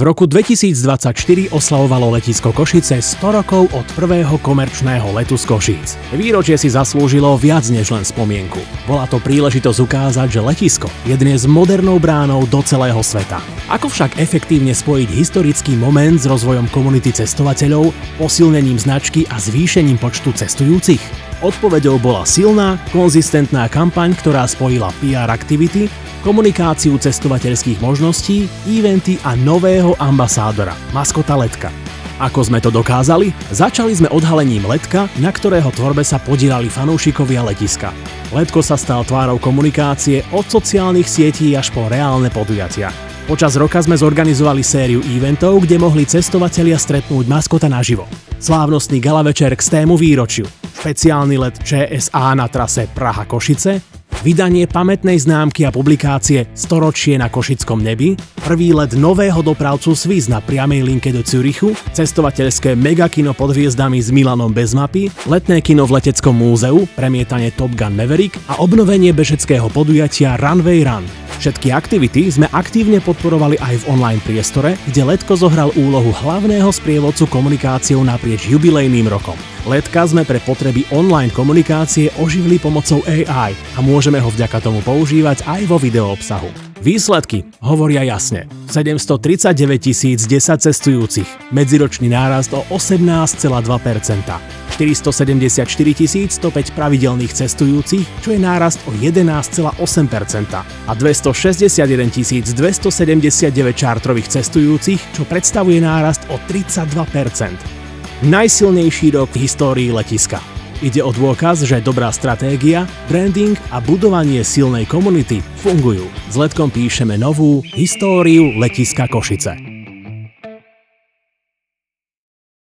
V roku 2024 oslavovalo letisko Košice 100 rokov od prvého komerčného letu z Košíc. Výročie si zaslúžilo viac než len spomienku. Bola to príležitosť ukázať, že letisko je dnes modernou bránou do celého sveta. Ako však efektívne spojiť historický moment s rozvojom komunity cestovateľov, posilnením značky a zvýšením počtu cestujúcich? Odpoveďou bola silná, konzistentná kampaň, ktorá spojila PR aktivity, komunikáciu cestovateľských možností, eventy a nového ambasádora, maskota Letka. Ako sme to dokázali? Začali sme odhalením Letka, na ktorého tvorbe sa podieľali fanúšikovia letiska. Letko sa stal tvárou komunikácie od sociálnych sietí až po reálne podujatia. Počas roka sme zorganizovali sériu eventov, kde mohli cestovatelia stretnúť maskota naživo. Slávnostný gala večer k stému výročiu, špeciálny let ČSA na trase Praha-Košice, vydanie pamätnej známky a publikácie Storočie na košickom nebi, prvý let nového dopravcu Swiss na priamej linke do Zürichu, cestovateľské megakino pod hviezdami s Milanom bez mapy, letné kino v leteckom múzeu, premietanie Top Gun Maverick a obnovenie bežeckého podujatia Runway Run. Všetky aktivity sme aktívne podporovali aj v online priestore, kde Letko zohral úlohu hlavného sprievodcu komunikáciou naprieč jubilejným rokom. Letka sme pre potreby online komunikácie oživili pomocou AI a môžeme ho vďaka tomu používať aj vo videoobsahu. Výsledky hovoria jasne. 739 010 cestujúcich, medziročný nárast o 18,2%. 474 105 pravidelných cestujúcich, čo je nárast o 11,8%. A 261 279 čártrových cestujúcich, čo predstavuje nárast o 32%. Najsilnejší rok v histórii letiska. Ide o dôkaz, že dobrá stratégia, branding a budovanie silnej komunity fungujú. S Letkom píšeme novú históriu letiska Košice.